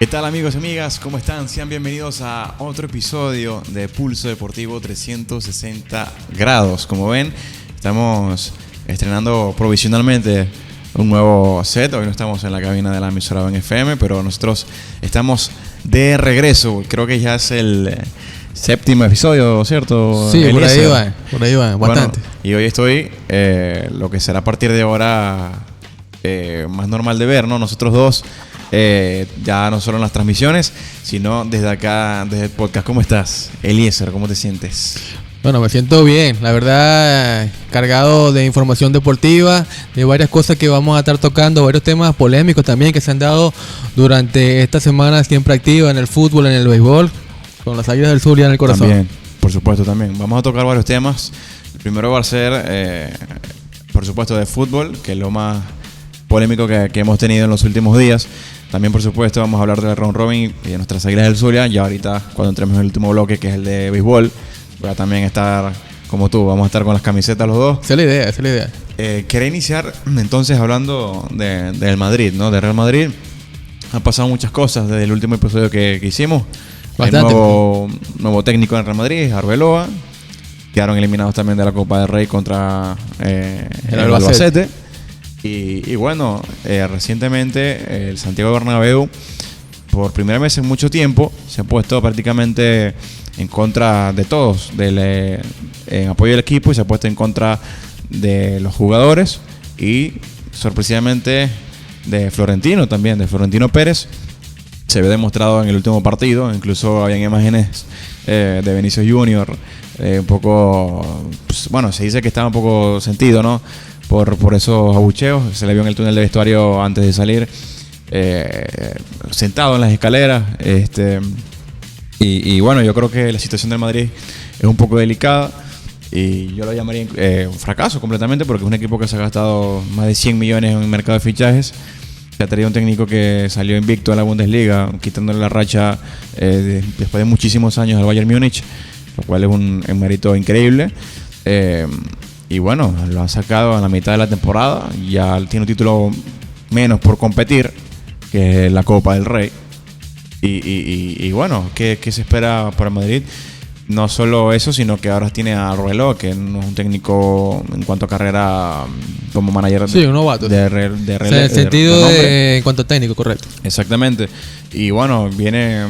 ¿Qué tal, amigos y amigas? ¿Cómo están? Sean bienvenidos a otro episodio de Pulso Deportivo 360 grados. Como ven, estamos estrenando provisionalmente un nuevo set. Hoy no estamos en la cabina de la emisora Ben FM, pero nosotros estamos de regreso. Creo que ya es el séptimo episodio, ¿cierto? Sí, Eliezer? por ahí va, bastante. Bueno, y hoy estoy, lo que será a partir de ahora más normal de ver, ¿no? Nosotros dos, ya no solo en las transmisiones, sino desde acá, desde el podcast. ¿Cómo estás, Eliezer? ¿Cómo te sientes? Bueno, me siento bien, la verdad, cargado de información deportiva, de varias cosas que vamos a estar tocando, varios temas polémicos también que se han dado durante esta semana siempre activa en el fútbol, en el béisbol, con las Águilas del Sur ya en el corazón. También, por supuesto, también. Vamos a tocar varios temas. El primero va a ser, por supuesto, de fútbol, que es lo más polémico que hemos tenido en los últimos días. También, por supuesto, vamos a hablar del round robin y de nuestras Águilas del Zulia. Y ahorita, cuando entremos en el último bloque, que es el de béisbol, voy a también estar como tú. Vamos a estar con las camisetas los dos. Esa es la idea. Quería iniciar entonces hablando del Madrid, ¿no? De Real Madrid. Han pasado muchas cosas desde el último episodio que hicimos. Bastante. Hay nuevo técnico en Real Madrid, Arbeloa. Quedaron eliminados también de la Copa del Rey contra el Albacete. Y bueno, recientemente el Santiago Bernabéu, por primera vez en mucho tiempo, se ha puesto prácticamente en contra de todos, en apoyo del equipo, y se ha puesto en contra de los jugadores y sorpresivamente de Florentino también, de Florentino Pérez. Se ve demostrado en el último partido, incluso habían imágenes de Vinicius Junior, un poco, pues, bueno, se dice que estaba un poco sentido, ¿no? Por esos abucheos. Se le vio en el túnel de vestuario antes de salir, sentado en las escaleras. Y bueno, yo creo que la situación del Madrid es un poco delicada y yo lo llamaría un fracaso completamente, porque es un equipo que se ha gastado más de 100 millones en el mercado de fichajes. Se ha traído un técnico que salió invicto en la Bundesliga, quitándole la racha después de muchísimos años al Bayern Múnich, lo cual es un mérito increíble. Y bueno, lo han sacado a la mitad de la temporada. Ya tiene un título menos por competir, que es la Copa del Rey. Y bueno, ¿qué se espera para Madrid? No solo eso, sino que ahora tiene a Arbeloa, que no es un técnico en cuanto a carrera como manager. Sí, un novato. En el sentido en cuanto a técnico, correcto. Exactamente. Y bueno, viene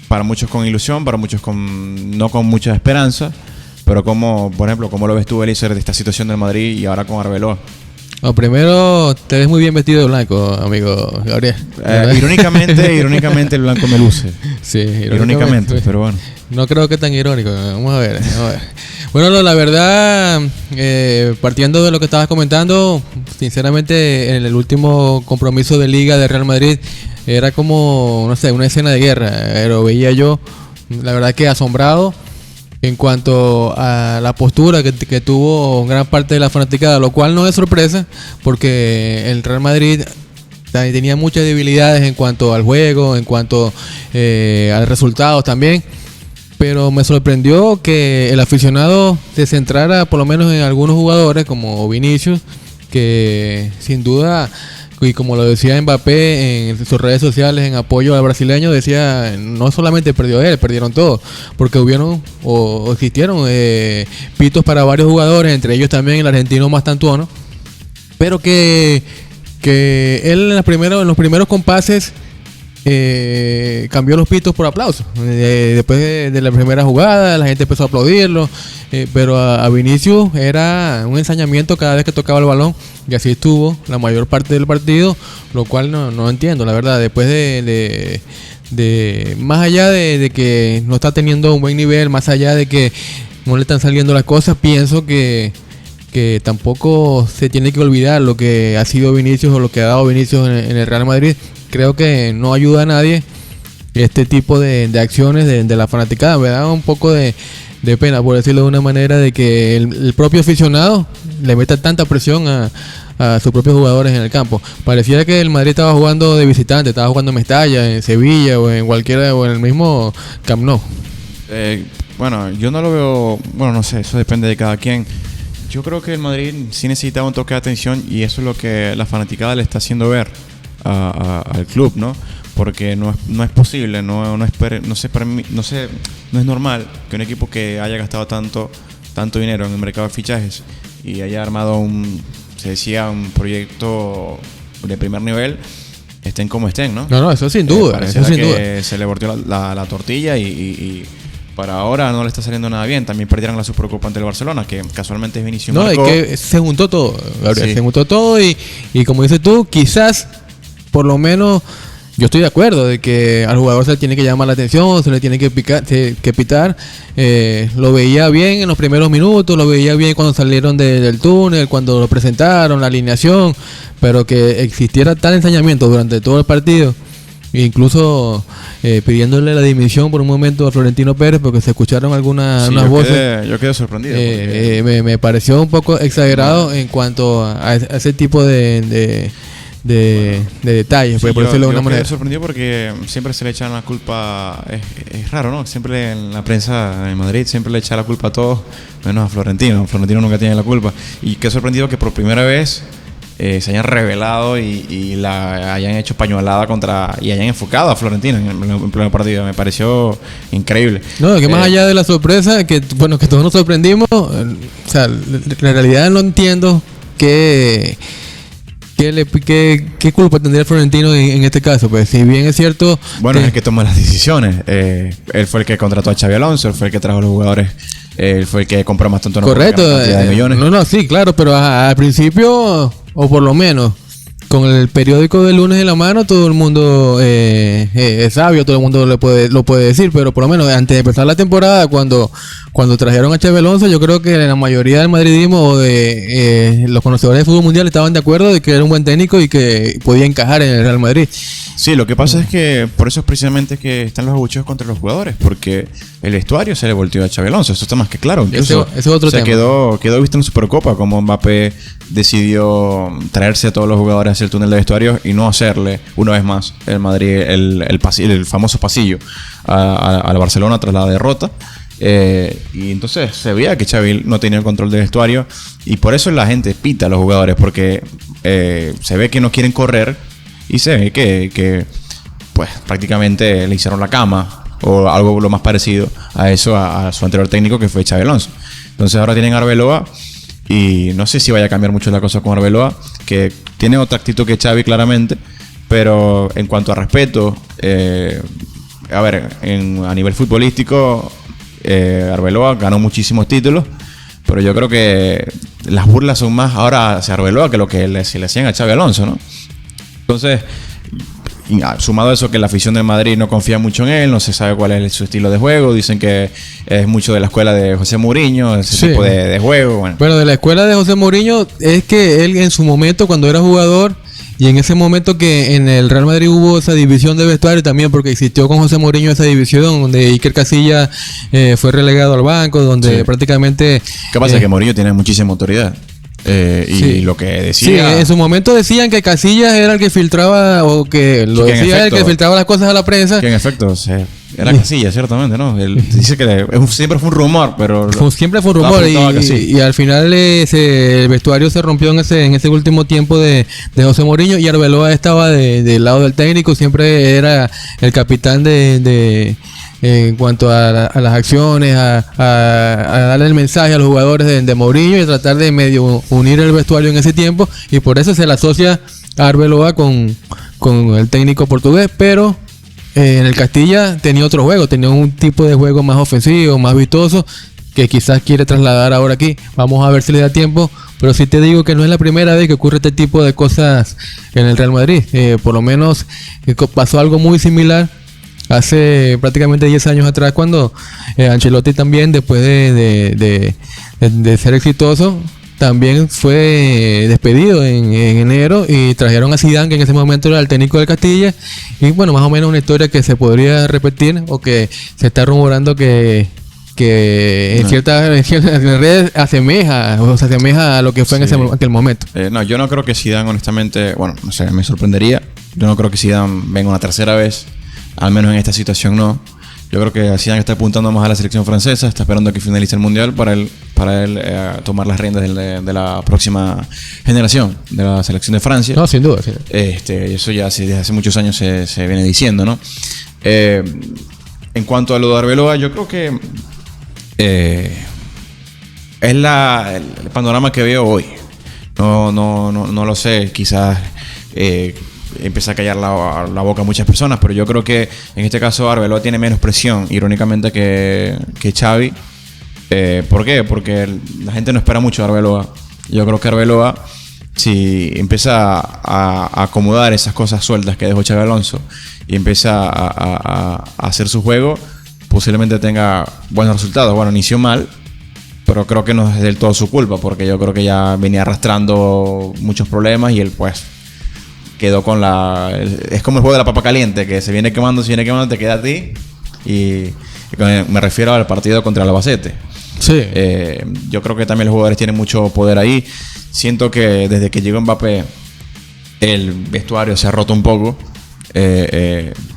para muchos con ilusión, para muchos no con mucha esperanza. Pero por ejemplo, ¿cómo lo ves tú, Eliezer, de esta situación del Madrid y ahora con Arbeloa? Bueno, primero, te ves muy bien vestido de blanco, amigo Gabriel. Irónicamente el blanco me luce. Sí, irónicamente, pero bueno. No creo que tan irónico. Vamos a ver. Bueno, la verdad, partiendo de lo que estabas comentando, sinceramente, en el último compromiso de Liga de Real Madrid, era como, no sé, una escena de guerra. Lo veía yo, la verdad que asombrado en cuanto a la postura que tuvo gran parte de la fanaticada, lo cual no es sorpresa, porque el Real Madrid tenía muchas debilidades en cuanto al juego, en cuanto al resultado también. Pero me sorprendió que el aficionado se centrara por lo menos en algunos jugadores como Vinicius, que sin duda, y como lo decía Mbappé en sus redes sociales en apoyo al brasileño, decía, no solamente perdió él, perdieron todos, porque existieron pitos para varios jugadores, entre ellos también el argentino Mastantuono, pero que él en los primeros compases cambió los pitos por aplausos. Después de la primera jugada, la gente empezó a aplaudirlo, pero a Vinicius era un ensañamiento cada vez que tocaba el balón, y así estuvo la mayor parte del partido, lo cual no entiendo, la verdad. Después de más allá de que no está teniendo un buen nivel, más allá de que no le están saliendo las cosas, pienso que tampoco se tiene que olvidar lo que ha sido Vinicius o lo que ha dado Vinicius en el Real Madrid. Creo que no ayuda a nadie este tipo de acciones de la fanaticada. Me da un poco de pena, por decirlo de una manera, de que el propio aficionado le meta tanta presión a sus propios jugadores en el campo. Pareciera que el Madrid estaba jugando de visitante, estaba jugando en Mestalla, en Sevilla o en cualquiera, o en el mismo Camp Nou. Bueno, yo no lo veo, bueno, no sé, eso depende de cada quien. Yo creo que el Madrid sí necesitaba un toque de atención, y eso es lo que la fanaticada le está haciendo ver al club, ¿no? porque no es posible, no es normal que un equipo que haya gastado tanto dinero en el mercado de fichajes y haya armado un proyecto de primer nivel, estén como estén, ¿no? No, eso sin duda. Eso sin duda. Se le volteó la tortilla y para ahora no le está saliendo nada bien. También perdieron la Supercopa ante el Barcelona, que casualmente es Vinicius. No, es que se juntó todo, Gabriel. Sí. Se juntó todo y como dices tú, quizás, por lo menos, yo estoy de acuerdo de que al jugador se le tiene que llamar la atención, se le tiene que pitar. Lo veía bien en los primeros minutos, lo veía bien cuando salieron del túnel, cuando lo presentaron, la alineación, pero que existiera tal ensañamiento durante todo el partido, incluso pidiéndole la dimisión por un momento a Florentino Pérez porque se escucharon algunas voces. Yo quedé sorprendido. Me pareció un poco exagerado en cuanto a ese tipo de detalles, por decirlo de una manera. Me sorprendió porque siempre se le echan la culpa. Es raro, ¿no? Siempre en la prensa en Madrid siempre le echa la culpa a todos, menos a Florentino. Florentino nunca tiene la culpa. Y qué sorprendido que por primera vez se hayan revelado y la hayan hecho pañuelada y hayan enfocado a Florentino en el primer partido. Me pareció increíble. No, que más allá de la sorpresa, que todos nos sorprendimos, o sea, en realidad no entiendo ¿Qué culpa tendría Florentino en este caso? Pues si bien es cierto... Bueno, es el que toma las decisiones. Él fue el que contrató a Xabi Alonso, él fue el que trajo a los jugadores, él fue el que compró más tonto. Correcto. De millones. No, sí, claro, pero al principio, o por lo menos, con el periódico de lunes en la mano, todo el mundo es sabio, todo el mundo lo puede decir, pero por lo menos antes de empezar la temporada, cuando trajeron a Xabi Alonso, yo creo que la mayoría del madridismo o de los conocedores de fútbol mundial estaban de acuerdo de que era un buen técnico y que podía encajar en el Real Madrid. Sí, lo que pasa es que por eso es precisamente que están los abucheos contra los jugadores, porque el vestuario se le volteó a Xabi Alonso, eso está más que claro. Incluso ese es otro tema. Quedó visto en la Supercopa como Mbappé decidió traerse a todos los jugadores hacia el túnel de vestuarios y no hacerle una vez más el Madrid el famoso pasillo al Barcelona tras la derrota. Y entonces se veía que Xavi no tenía el control del vestuario y por eso la gente pita a los jugadores, porque se ve que no quieren correr y se ve que pues prácticamente le hicieron la cama o algo lo más parecido a eso a su anterior técnico, que fue Xabi Alonso. Entonces ahora tienen a Arbeloa y no sé si vaya a cambiar mucho la cosa con Arbeloa, que tiene otra actitud que Xavi claramente, pero en cuanto a respeto, a nivel futbolístico, Arbeloa ganó muchísimos títulos, pero yo creo que las burlas son más ahora hacia Arbeloa que lo que se le hacían a Xabi Alonso, ¿no? Entonces, sumado a eso, que la afición de Madrid no confía mucho en él, no se sabe cuál es su estilo de juego, dicen que es mucho de la escuela de José Mourinho, ese tipo de juego. Bueno, de la escuela de José Mourinho es que él en su momento, cuando era jugador, y en ese momento que en el Real Madrid hubo esa división de vestuario también, porque existió con José Mourinho esa división donde Iker Casillas fue relegado al banco, donde prácticamente... ¿Qué pasa? Que Mourinho tiene muchísima autoridad. Y lo que decía... Sí, en su momento decían que Casillas era el que filtraba, o que lo decía efecto, el que filtraba las cosas a la prensa. Que en efecto, era Casillas, ciertamente, ¿no? Él dice que siempre fue un rumor, pero... Siempre fue un rumor y al final el vestuario se rompió en ese último tiempo de José Mourinho, y Arbeloa estaba del lado del técnico, siempre era el capitán en cuanto a las acciones, a darle el mensaje a los jugadores de Mourinho y tratar de medio unir el vestuario en ese tiempo, y por eso se le asocia a Arbeloa con el técnico portugués, pero en el Castilla tenía otro juego, tenía un tipo de juego más ofensivo, más vistoso, que quizás quiere trasladar ahora aquí. Vamos a ver si le da tiempo, pero sí te digo que no es la primera vez que ocurre este tipo de cosas en el Real Madrid. Por lo menos pasó algo muy similar hace prácticamente 10 años atrás, cuando Ancelotti también, después de ser exitoso, también fue despedido en enero, y trajeron a Zidane, que en ese momento era el técnico del Castilla, y bueno, más o menos una historia que se podría repetir, o que se está rumorando que en ciertas redes se asemeja a lo que fue en aquel momento. Yo no creo que Zidane, honestamente, bueno, no sé, me sorprendería. Yo no creo que Zidane venga una tercera vez, al menos en esta situación no. Yo creo que Zidane está apuntando más a la selección francesa, está esperando a que finalice el Mundial para él tomar las riendas de la próxima generación de la selección de Francia. No, sin duda. Sí. Eso ya desde hace muchos años se viene diciendo, ¿no? En cuanto a lo de Arbeloa, yo creo que es el panorama que veo hoy. No lo sé, quizás empieza a callar la boca a muchas personas, pero yo creo que en este caso Arbeloa tiene menos presión, irónicamente, que Xavi. ¿Por qué? Porque la gente no espera mucho de Arbeloa. Yo creo que Arbeloa, si empieza a acomodar esas cosas sueltas que dejó Xabi Alonso y empieza a hacer su juego, posiblemente tenga buenos resultados. Bueno, inició mal, pero creo que no es del todo su culpa, porque yo creo que ya venía arrastrando muchos problemas y él pues quedó con es como el juego de la papa caliente, que se viene quemando, te queda a ti. Y me refiero al partido contra el Albacete. Sí. Yo creo que también los jugadores tienen mucho poder ahí. Siento que desde que llegó Mbappé el vestuario se ha roto un poco,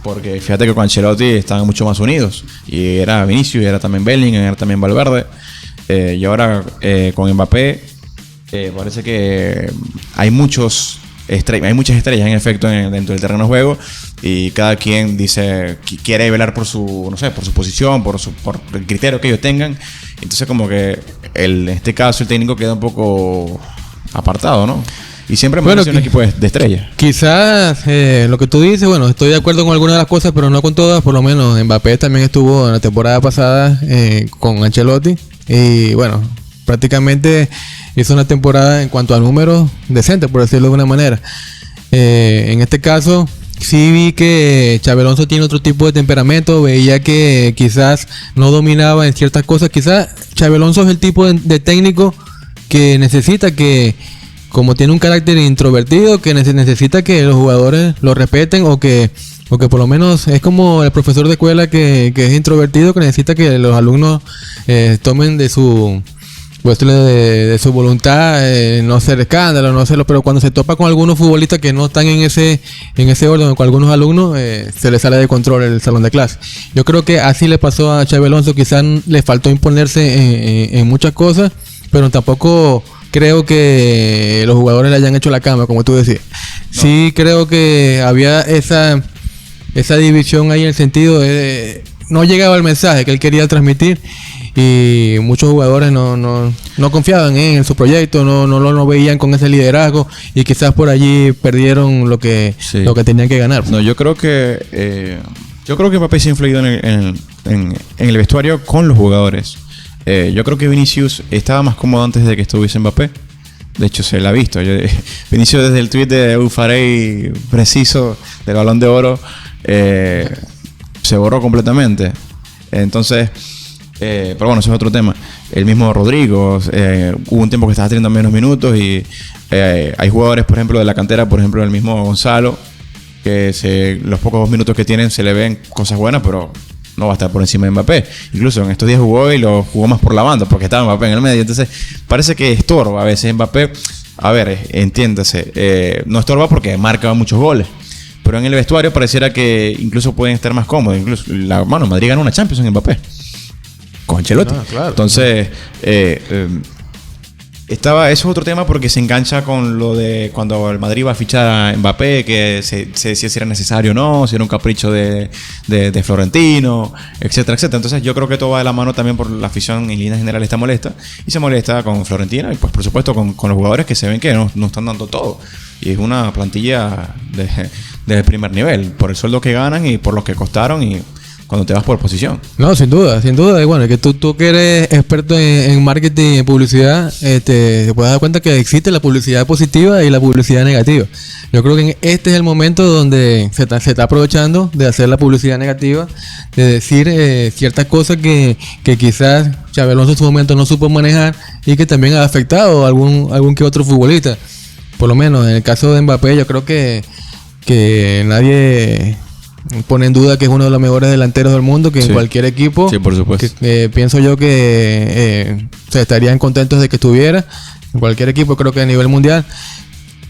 porque fíjate que con Ancelotti estaban mucho más unidos, y era Vinicius, y era también Bellingham, era también Valverde, y ahora con Mbappé parece que hay muchas estrellas en efecto dentro del terreno de juego, y cada quien dice que quiere velar por su posición, por el criterio que ellos tengan. Entonces como que en este caso el técnico queda un poco apartado, ¿no? Y siempre me un equipo de estrellas. Quizás lo que tú dices, bueno, estoy de acuerdo con algunas de las cosas, pero no con todas. Por lo menos Mbappé también estuvo en la temporada pasada con Ancelotti, y bueno, prácticamente hizo una temporada en cuanto a números decente, por decirlo de una manera. En este caso sí vi que Xabi Alonso tiene otro tipo de temperamento. Veía que quizás no dominaba en ciertas cosas. Quizás Xabi Alonso es el tipo de técnico que necesita que, como tiene un carácter introvertido, que necesita que los jugadores lo respeten, o que por lo menos es como el profesor de escuela que es introvertido, que necesita que los alumnos tomen de su voluntad, no hacer escándalo, no hacerlo. Pero cuando se topa con algunos futbolistas que no están en ese orden, con algunos alumnos, se les sale de control el salón de clase. Yo creo que así le pasó a Xabi Alonso. Quizás le faltó imponerse en muchas cosas, pero tampoco creo que los jugadores le hayan hecho la cama, como tú decías. No. Sí creo que había esa división ahí, en el sentido de no llegaba el mensaje que él quería transmitir, y muchos jugadores no confiaban en su proyecto, no lo veían con ese liderazgo, y quizás por allí perdieron lo que tenían que ganar. No, yo creo que Mbappé se ha influido en el vestuario con los jugadores. Yo creo que Vinicius estaba más cómodo antes de que estuviese Mbappé. De hecho, se la ha visto. Vinicius, desde el tweet de Ufarey preciso del Balón de Oro, se borró completamente. Entonces, pero bueno, eso es otro tema. El mismo Rodrigo, hubo un tiempo que estaba teniendo menos minutos, y hay jugadores, por ejemplo, de la cantera, por ejemplo, el mismo Gonzalo, que los pocos minutos que tienen se le ven cosas buenas, pero no va a estar por encima de Mbappé. Incluso en estos días jugó más por la banda, porque estaba Mbappé en el medio. Entonces parece que estorba a veces Mbappé. A ver, entiéndase, no estorba porque marca muchos goles, pero en el vestuario pareciera que incluso pueden estar más cómodos. Incluso Madrid ganó una Champions en Mbappé con Ancelotti. Claro. Entonces eso es otro tema, porque se engancha con lo de cuando el Madrid va a fichar a Mbappé, que se decía si era necesario o no, si era un capricho de Florentino, etcétera, etcétera. Entonces yo creo que todo va de la mano también, por la afición en líneas generales está molesta, y se molesta con Florentino, y pues por supuesto con los jugadores que se ven que no están dando todo. Y es una plantilla de primer nivel, por el sueldo que ganan y por lo que costaron, y cuando te vas por posición. No, sin duda. Y bueno, que tú que eres experto en marketing y publicidad, te puedes dar cuenta que existe la publicidad positiva y la publicidad negativa. Yo creo que este es el momento donde se está aprovechando de hacer la publicidad negativa, de decir ciertas cosas que quizás Xabi Alonso en su momento no supo manejar, y que también ha afectado a algún que otro futbolista. Por lo menos en el caso de Mbappé, yo creo que nadie pone en duda que es uno de los mejores delanteros del mundo, que en cualquier equipo, sí, por supuesto, pienso yo que estarían contentos de que estuviera en cualquier equipo, creo que a nivel mundial.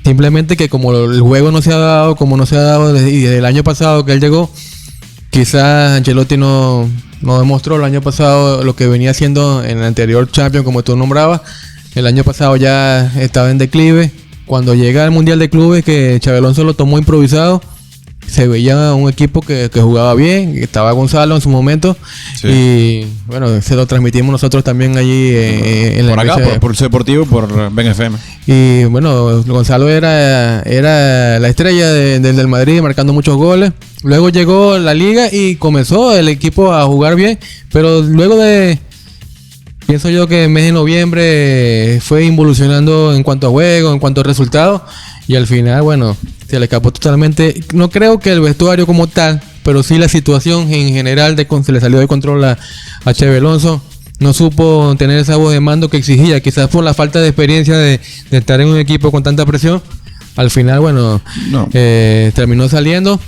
Simplemente que como el juego no se ha dado como no se ha dado desde el año pasado que él llegó, Quizás Ancelotti no demostró el año pasado lo que venía haciendo en el anterior Champions, como tú nombrabas. El año pasado ya estaba en declive. Cuando llega al Mundial de Clubes, que Xabi Alonso lo tomó improvisado, se veía un equipo que jugaba bien. Estaba Gonzalo en su momento. Sí. Y bueno, se lo transmitimos nosotros también allí en por la acá, por Deportivo, por BenFM. Y bueno, Gonzalo era la estrella del Madrid, marcando muchos goles. Luego llegó la Liga y comenzó el equipo a jugar bien. Pero luego pienso yo que en mes de noviembre fue involucionando en cuanto a juego, en cuanto a resultados. Y al final, bueno, se le escapó totalmente. No creo que el vestuario como tal, pero sí la situación en general se le salió de control a Xabi Alonso. No supo tener esa voz de mando que exigía, quizás por la falta de experiencia de estar en un equipo con tanta presión. Al final, bueno, terminó saliendo.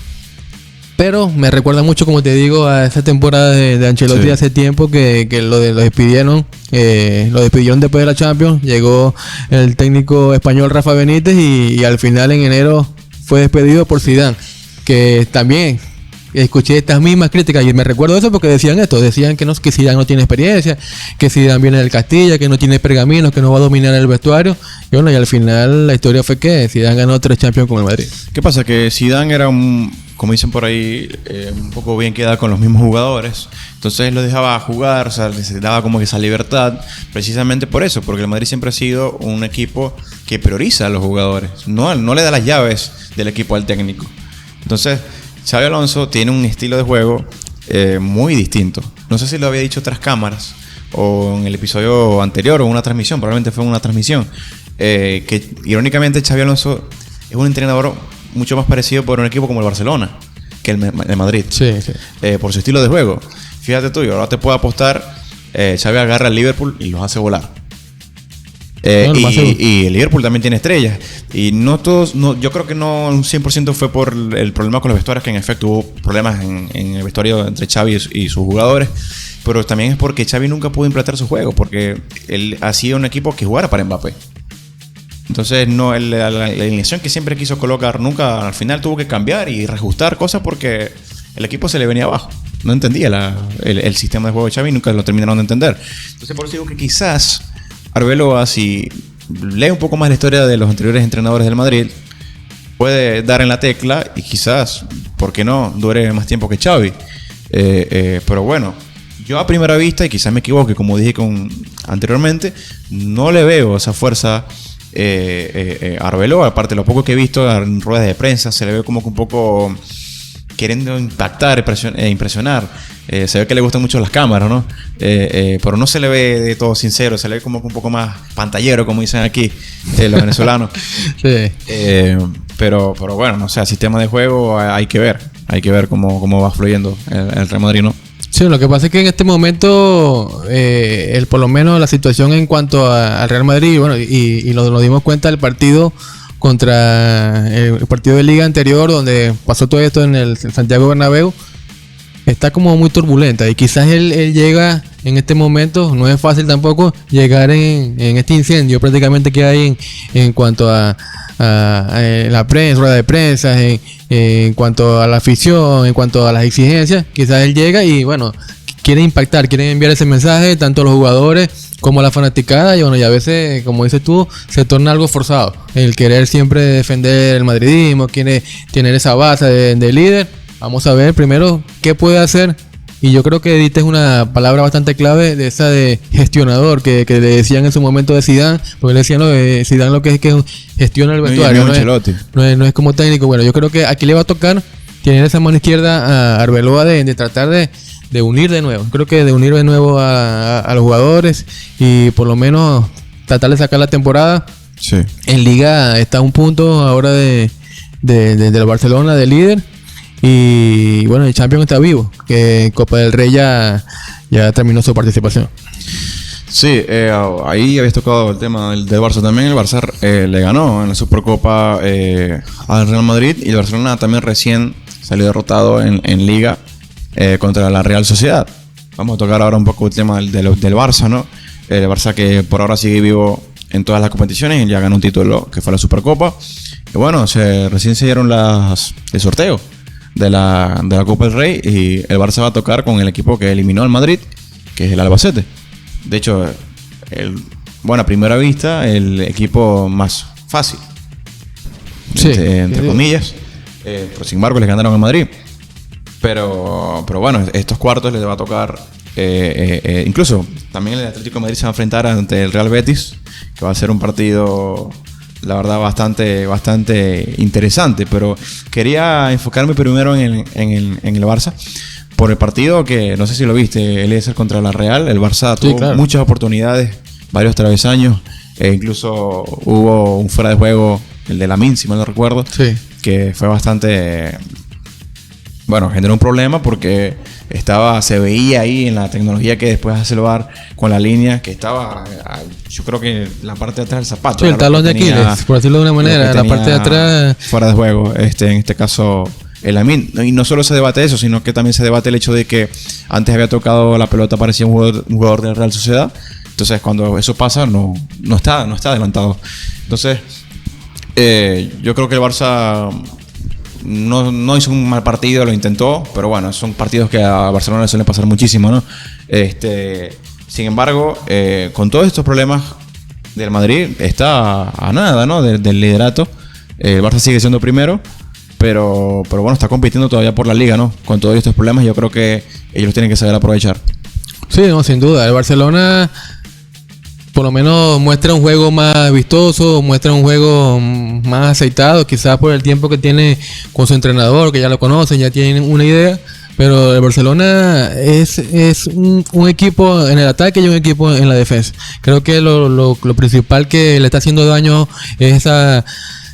Pero me recuerda mucho, como te digo, a esa temporada de Ancelotti hace tiempo que lo despidieron. Lo despidieron después de la Champions. Llegó el técnico español Rafa Benítez y al final en enero fue despedido por Zidane, que también escuché estas mismas críticas y me recuerdo eso porque decían que Zidane no tiene experiencia, que Zidane viene del Castilla, que no tiene pergaminos, que no va a dominar el vestuario. Y bueno, y al final la historia fue que Zidane ganó 3 Champions con el Madrid. ¿Qué pasa? Que Zidane era como dicen por ahí, un poco bien quedado con los mismos jugadores. Entonces lo dejaba jugar, o sea, les daba como que esa libertad, precisamente por eso, porque el Madrid siempre ha sido un equipo que prioriza a los jugadores, no le da las llaves del equipo al técnico. Entonces Xabi Alonso tiene un estilo de juego muy distinto. No sé si lo había dicho tras cámaras o en el episodio anterior o en una transmisión, probablemente fue en una transmisión, que irónicamente Xabi Alonso es un entrenador mucho más parecido por un equipo como el Barcelona que el Madrid. Sí. Por su estilo de juego. Fíjate tú, yo ahora te puedo apostar, Xabi agarra al Liverpool y los hace volar. Y el Liverpool también tiene estrellas. Y no todos, yo creo que no un 100% fue por el problema con los vestuarios, que en efecto hubo problemas en el vestuario entre Xavi y sus jugadores. Pero también es porque Xavi nunca pudo implantar su juego, porque él hacía un equipo que jugara para Mbappé. Entonces la alineación que siempre quiso colocar, nunca al final tuvo que cambiar y reajustar cosas porque el equipo se le venía abajo. No entendía el sistema de juego de Xavi, nunca lo terminaron de entender. Entonces por eso digo que quizás Arbeloa, si lee un poco más la historia de los anteriores entrenadores del Madrid, puede dar en la tecla y quizás, ¿por qué no?, dure más tiempo que Xavi. Pero bueno, yo a primera vista, y quizás me equivoque, como dije anteriormente, no le veo esa fuerza a Arbeloa. Aparte, lo poco que he visto en ruedas de prensa, se le ve como que un poco queriendo impactar, impresionar. Se ve que le gustan mucho las cámaras, ¿no? Pero no se le ve de todo sincero, se le ve como que un poco más pantallero, como dicen aquí los venezolanos. Sí. Pero bueno, no sé, el sistema de juego hay que ver cómo va fluyendo el Real Madrid, ¿no? Sí, lo que pasa es que en este momento, por lo menos la situación en cuanto al Real Madrid, bueno, y nos dimos cuenta del partido contra el partido de Liga anterior, donde pasó todo esto en el Santiago Bernabéu, está como muy turbulenta. Y quizás él llega en este momento, no es fácil tampoco llegar en este incendio prácticamente que hay en cuanto a la prensa, rueda de prensa, en cuanto a la afición, en cuanto a las exigencias. Quizás él llega y bueno, quiere impactar, quiere enviar ese mensaje tanto a los jugadores como a la fanaticada, y bueno, y a veces, como dices tú, se torna algo forzado el querer siempre defender el madridismo, quiere tener esa base de líder. Vamos a ver primero qué puede hacer. Y yo creo que diste una palabra bastante clave de esa de gestionador que le decían en su momento de Zidane, porque le decían Zidane lo que es que gestiona el vestuario, no es como técnico. Bueno, yo creo que aquí le va a tocar tener esa mano izquierda a Arbeloa de tratar de unir de nuevo. Creo que de unir de nuevo a los jugadores y por lo menos tratar de sacar la temporada. Sí. En Liga está a un punto ahora del Barcelona de líder. Y bueno, el Champions está vivo, que Copa del Rey ya terminó su participación. Sí, ahí habéis tocado el tema del Barça también. El Barça le ganó en la Supercopa al Real Madrid, y el Barcelona también recién salió derrotado en Liga contra la Real Sociedad. Vamos a tocar ahora un poco el tema del Barça, ¿no? El Barça, que por ahora sigue vivo en todas las competiciones, y ya ganó un título que fue la Supercopa. Y bueno, recién se dieron el sorteo de la Copa del Rey, y el Barça va a tocar con el equipo que eliminó al Madrid, que es el Albacete. De hecho, a primera vista, el equipo más fácil, entre comillas. Pero sin embargo, les ganaron al Madrid. Pero bueno, estos cuartos les va a tocar. Incluso también el Atlético de Madrid se va a enfrentar ante el Real Betis, que va a ser un partido, la verdad, bastante interesante. Pero quería enfocarme primero en el Barça, por el partido que, no sé si lo viste, el ESER contra la Real. El Barça tuvo muchas oportunidades, varios travesaños, incluso hubo un fuera de juego, el de Lamine, si mal no recuerdo, que fue bastante... Bueno, generó un problema porque se veía ahí en la tecnología que después hace el VAR con la línea que estaba, yo creo que la parte de atrás del zapato. Sí, el talón de Aquiles, por decirlo de una manera, la parte de atrás. Fuera de juego, en este caso, el Lamine. Y no solo se debate eso, sino que también se debate el hecho de que antes había tocado la pelota, parecía un jugador de Real Sociedad. Entonces, cuando eso pasa, no está adelantado. Entonces, yo creo que el Barça no hizo un mal partido, lo intentó, pero bueno, son partidos que a Barcelona le suelen pasar muchísimo, ¿no? Sin embargo, con todos estos problemas del Madrid, está a nada, ¿no? Del liderato. El Barça sigue siendo primero, pero bueno, está compitiendo todavía por la Liga, ¿no? Con todos estos problemas, yo creo que ellos tienen que saber aprovechar. Sí, no, sin duda. El Barcelona por lo menos muestra un juego más vistoso, muestra un juego más aceitado, quizás por el tiempo que tiene con su entrenador, que ya lo conocen, ya tienen una idea. Pero el Barcelona es un equipo en el ataque y un equipo en la defensa. Creo que lo principal que le está haciendo daño es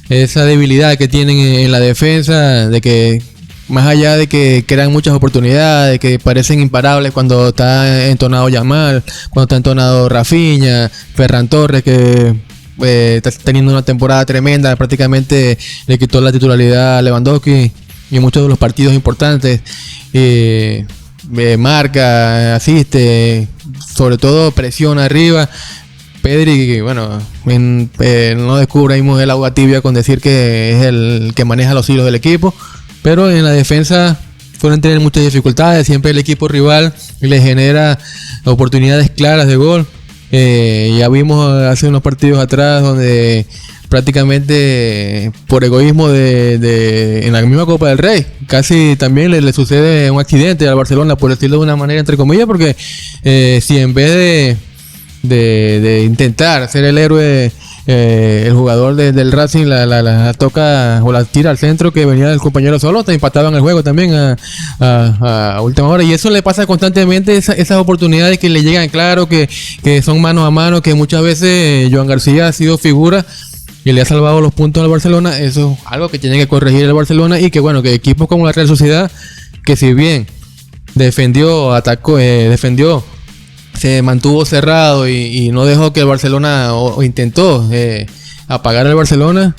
esa debilidad que tienen en la defensa, de que más allá de que crean muchas oportunidades, que parecen imparables cuando está entonado Yamal, cuando está entonado Rafinha, Ferran Torres, que está teniendo una temporada tremenda, prácticamente le quitó la titularidad a Lewandowski y muchos de los partidos importantes. Marca, asiste, sobre todo presiona arriba. Pedri, bueno, no descubrimos el agua tibia con decir que es el que maneja los hilos del equipo, pero en la defensa suelen tener muchas dificultades. Siempre el equipo rival le genera oportunidades claras de gol. Ya vimos hace unos partidos atrás donde prácticamente por egoísmo en la misma Copa del Rey casi también le sucede un accidente al Barcelona, por decirlo de una manera entre comillas, porque si en vez de intentar ser el héroe, el jugador del Racing la toca o la tira al centro, que venía del compañero solo, te empataban el juego también a última hora. Y eso le pasa constantemente, esas oportunidades que le llegan, claro, que son mano a mano, que muchas veces Joan García ha sido figura y le ha salvado los puntos al Barcelona. Eso es algo que tiene que corregir el Barcelona, y que bueno, que equipos como la Real Sociedad, que si bien defendió, atacó, se mantuvo cerrado y no dejó que el Barcelona o intentó apagar al Barcelona,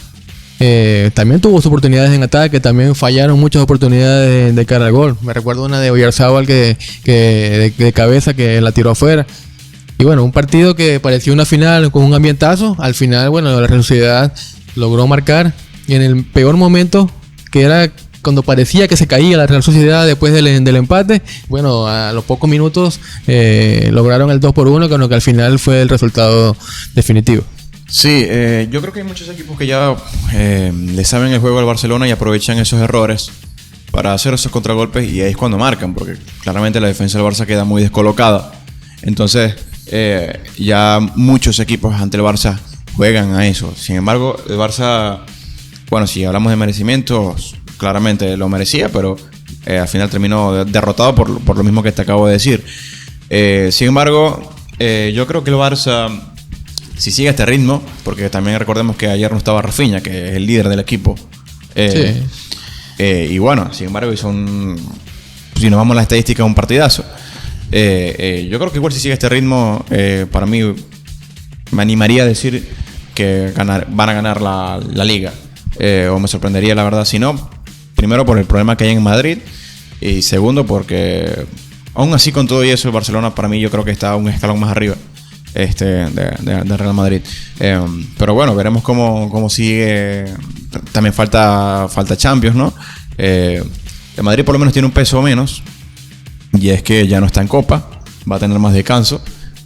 también tuvo sus oportunidades en ataque, también fallaron muchas oportunidades de cara al gol. Me recuerdo una de Oyarzábal que de cabeza, que la tiró afuera. Y bueno, un partido que parecía una final con un ambientazo. Al final, bueno, la Real Sociedad logró marcar, y en el peor momento, que era cuando parecía que se caía la Real Sociedad después del empate, bueno, a los pocos minutos lograron el 2-1, con lo que al final fue el resultado definitivo. Sí, yo creo que hay muchos equipos que ya le saben el juego al Barcelona y aprovechan esos errores para hacer esos contragolpes, y ahí es cuando marcan, porque claramente la defensa del Barça queda muy descolocada. Entonces, ya muchos equipos ante el Barça juegan a eso. Sin embargo, el Barça, bueno, si hablamos de merecimientos, claramente lo merecía, pero al final terminó derrotado por lo mismo que te acabo de decir. Sin embargo, yo creo que el Barça, si sigue este ritmo, porque también recordemos que ayer no estaba Rafinha, que es el líder del equipo, sí. Y bueno, sin embargo, si nos vamos a la estadística, un partidazo. Yo creo que igual si sigue este ritmo, para mí me animaría a decir que van a ganar la Liga, o me sorprendería la verdad si no. Primero por el problema que hay en Madrid, y segundo porque aún así, con todo y eso, el Barcelona para mí yo creo que está un escalón más arriba de Real Madrid. Pero bueno, veremos cómo sigue. También falta Champions, ¿no? El El Madrid por lo menos tiene un peso menos, y es que ya no está en Copa, va a tener más descanso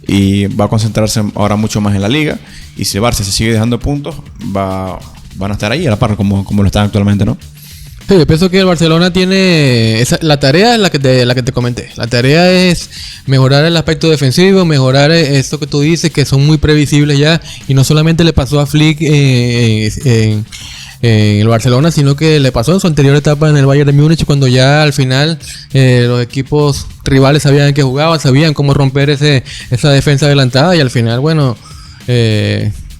y va a concentrarse ahora mucho más en la Liga. Y si el Barça se sigue dejando puntos, van a estar ahí a la par como lo están actualmente, ¿no? Sí, yo pienso que el Barcelona tiene... la tarea es la que te comenté. La tarea es mejorar el aspecto defensivo, mejorar esto que tú dices, que son muy previsibles ya. Y no solamente le pasó a Flick en el Barcelona, sino que le pasó en su anterior etapa en el Bayern de Múnich, cuando ya al final los equipos rivales sabían que jugaban, sabían cómo romper esa defensa adelantada, y al final, bueno...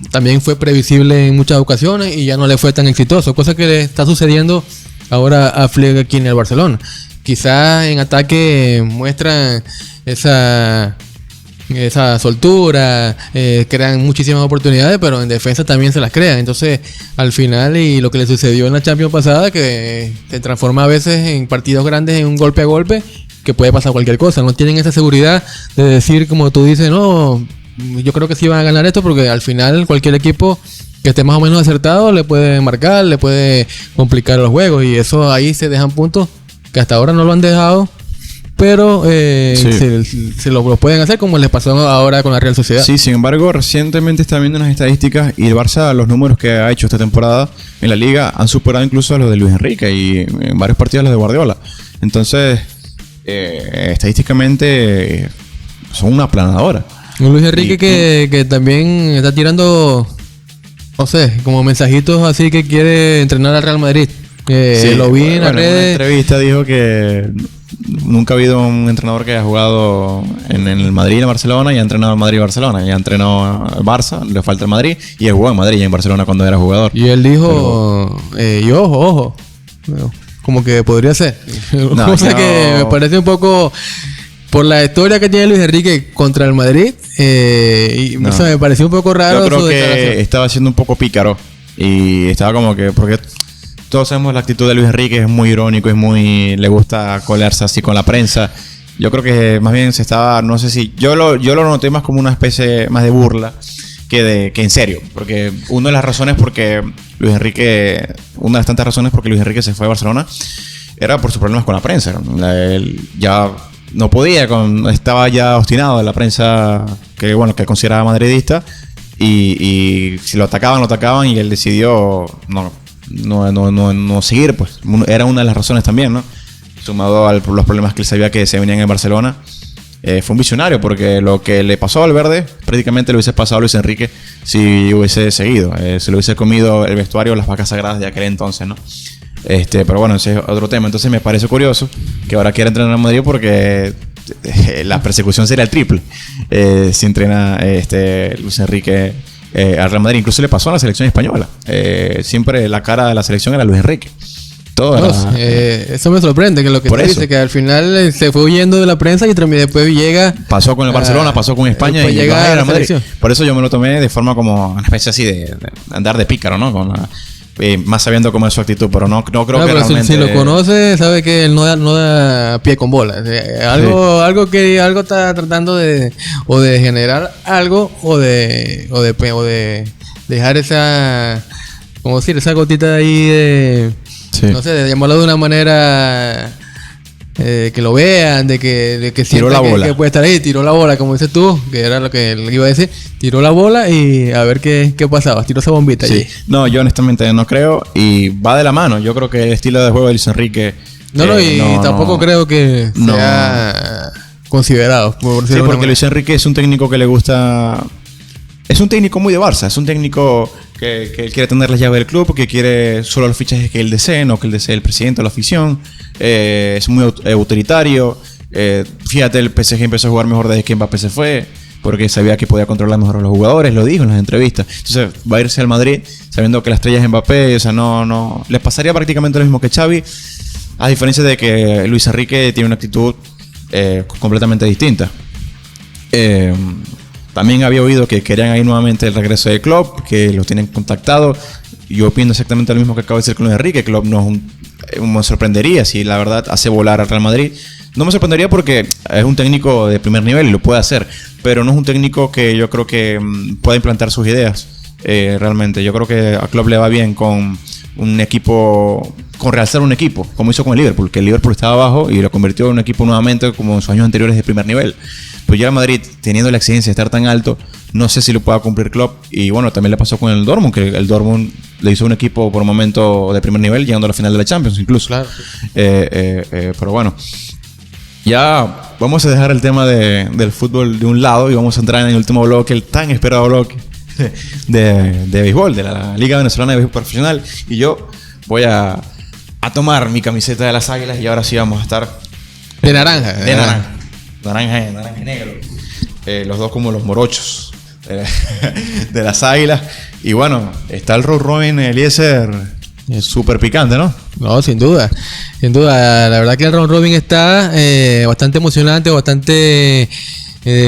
también fue previsible en muchas ocasiones y ya no le fue tan exitoso, cosa que le está sucediendo ahora a Flick aquí en el Barcelona. Quizás en ataque muestran esa soltura, crean muchísimas oportunidades, pero en defensa también se las crean. Entonces, al final, y lo que le sucedió en la Champions pasada, que se transforma a veces en partidos grandes en un golpe a golpe, que puede pasar cualquier cosa. No tienen esa seguridad de decir, como tú dices, no, yo creo que sí van a ganar esto, porque al final cualquier equipo que esté más o menos acertado le puede marcar, le puede complicar los juegos, y eso ahí se dejan puntos que hasta ahora no lo han dejado, pero se lo pueden hacer, como les pasó ahora con la Real Sociedad. Sí, sin embargo, recientemente está viendo unas estadísticas y el Barça, los números que ha hecho esta temporada en la Liga han superado incluso a los de Luis Enrique y en varios partidos los de Guardiola. Entonces, estadísticamente son una aplanadora. Un Luis Enrique que también está tirando, no sé, como mensajitos así, que quiere entrenar al Real Madrid. Lo vi en las redes. En una entrevista dijo que nunca ha habido un entrenador que haya jugado en el Madrid y en Barcelona y ha entrenado al Madrid y Barcelona. Y ha entrenado al Barça, le falta el Madrid, y él jugó en Madrid y en Barcelona cuando era jugador. Y él dijo, y ojo, como que podría ser. Cosa que me parece un poco... Por la historia que tiene Luis Enrique contra el Madrid, no sé, me pareció un poco raro. Yo creo que estaba siendo un poco pícaro. Y estaba como que... Porque todos sabemos la actitud de Luis Enrique, es muy irónico, le gusta colarse así con la prensa. Yo creo que más bien se estaba... No sé si... Yo lo noté más como una especie más de burla que en serio. Porque una de las razones porque Luis Enrique... Una de las tantas razones porque Luis Enrique se fue a Barcelona era por sus problemas con la prensa. Él ya... No podía, estaba ya obstinado de la prensa que consideraba madridista, y si lo atacaban, y él decidió no seguir, pues era una de las razones también, ¿no? Sumado a los problemas que él sabía que se venían en Barcelona. Fue un visionario, porque lo que le pasó al verde prácticamente le hubiese pasado a Luis Enrique si hubiese seguido. Se lo hubiese comido el vestuario, las vacas sagradas de aquel entonces, ¿no? Pero bueno, ese es otro tema. Entonces me parece curioso que ahora quiera entrenar a Madrid, porque la persecución sería el triple si entrena Luis Enrique al Real Madrid. Incluso le pasó a la selección española. Siempre la cara de la selección era Luis Enrique. Eso me sorprende, que lo que te dice, que al final se fue huyendo de la prensa y después llega... Pasó con el Barcelona, pasó con España y llega a la Madrid. Por eso yo me lo tomé de forma como una especie así de andar de pícaro, ¿no? Más sabiendo cómo es su actitud, pero no creo que realmente... Si lo conoce, sabe que él no da pie con bola. Algo está tratando de generar algo, o de dejar esa... ¿Cómo decir? Esa gotita ahí de... Sí. No sé, de llamarlo de una manera que lo vean, de que tiró la bola, que puede estar ahí, tiró la bola, como dices tú, que era lo que él iba a decir, tiró la bola y a ver qué pasaba, tiró esa bombita. Sí. Allí. No, yo honestamente no creo, y va de la mano. Yo creo que el estilo de juego de Luis Enrique tampoco creo que sea considerado. Sí, porque Luis Enrique es un técnico que le gusta... Es un técnico muy de Barça, es un técnico que él quiere tener las llaves del club, que quiere solo los fichajes que él desee, no que él desee el presidente o la afición. Es muy autoritario. Fíjate, el PSG empezó a jugar mejor desde que Mbappé se fue, porque sabía que podía controlar mejor a los jugadores, lo dijo en las entrevistas. Entonces va a irse al Madrid sabiendo que la estrella es Mbappé. O sea, no les pasaría prácticamente lo mismo que Xavi, a diferencia de que Luis Enrique tiene una actitud completamente distinta. También había oído que querían ahí nuevamente el regreso de Klopp, que los tienen contactado. Yo opino exactamente lo mismo que acabo de decir con Luis Enrique. Klopp me sorprendería si la verdad hace volar al Real Madrid. No me sorprendería porque es un técnico de primer nivel y lo puede hacer, pero no es un técnico que yo creo que pueda implantar sus ideas realmente. Yo creo que a Klopp le va bien con un equipo, con realzar un equipo, como hizo con el Liverpool, que el Liverpool estaba abajo y lo convirtió en un equipo nuevamente como en sus años anteriores de primer nivel. Pues ya el Madrid, teniendo la exigencia de estar tan alto, no sé si lo pueda cumplir Klopp. Y bueno, también le pasó con el Dortmund, que el Dortmund le hizo un equipo por un momento de primer nivel, llegando a la final de la Champions incluso. Claro. Pero bueno, ya vamos a dejar el tema del fútbol de un lado y vamos a entrar en el último bloque, el tan esperado bloque de béisbol, de la Liga Venezolana de Béisbol Profesional. Y yo voy a tomar mi camiseta de las Águilas y ahora sí vamos a estar de naranja. De naranja. Naranja y negro. Los dos como los morochos de las Águilas. Y bueno, está el round robin, Eliezer, súper picante, ¿no? No, sin duda. Sin duda. La verdad que el round robin está bastante emocionante, bastante,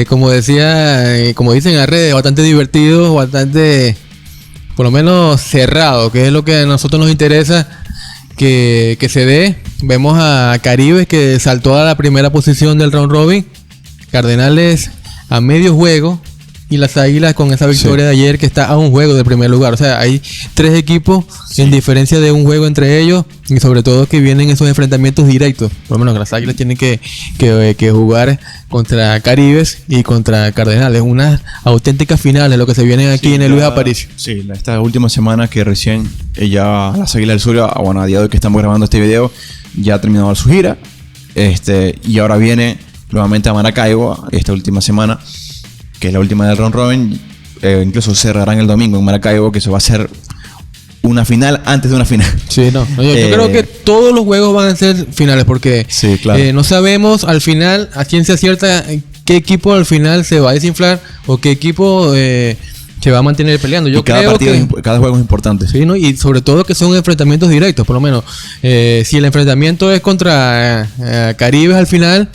como decía, como dicen en las redes, bastante divertido, bastante, por lo menos cerrado, que es lo que a nosotros nos interesa que se dé. Vemos a Caribes que saltó a la primera posición del round robin, Cardenales a medio juego y las Águilas con esa victoria de ayer que está a un juego del primer lugar. O sea, hay 3 equipos en diferencia de un juego entre ellos y sobre todo que vienen esos enfrentamientos directos. Por lo menos las Águilas tienen que jugar contra Caribes y contra Cardenales. Unas auténticas finales lo que se vienen aquí en el Luis Aparicio. Sí, esta última semana que recién ya las Águilas del Zulia, bueno, a día de hoy que estamos grabando este video, ya ha terminado su gira. Y ahora viene nuevamente a Maracaibo esta última semana, que es la última del round robin. Incluso cerrarán el domingo en Maracaibo, que se va a hacer una final antes de una final. Sí, no. Yo creo que todos los juegos van a ser finales porque sí, claro. No sabemos al final, a ciencia cierta, qué equipo al final se va a desinflar o qué equipo se va a mantener peleando. Yo cada creo partido, cada juego es importante. Sí, ¿no? Y sobre todo que son enfrentamientos directos, por lo menos. Si el enfrentamiento es contra Caribes al final,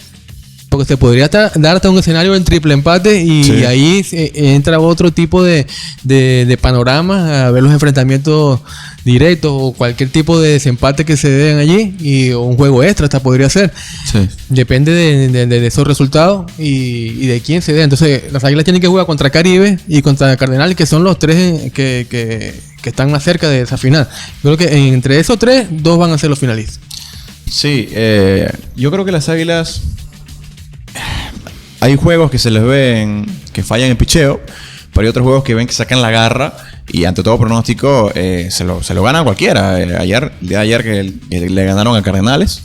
porque se podría dar hasta un escenario en triple empate y sí, ahí entra otro tipo de panorama a ver los enfrentamientos directos o cualquier tipo de desempate que se den allí y un juego extra hasta podría ser. Sí. Depende de esos resultados y de quién se dé. Entonces las Águilas tienen que jugar contra Caribe y contra Cardenales, que son los 3 que están más cerca de esa final. Yo creo que entre esos 3, 2 van a ser los finalistas. Sí, yo creo que las Águilas, hay juegos que se les ven que fallan en picheo, pero hay otros juegos que ven que sacan la garra y ante todo pronóstico se lo gana a cualquiera. El día de ayer que le ganaron a Cardenales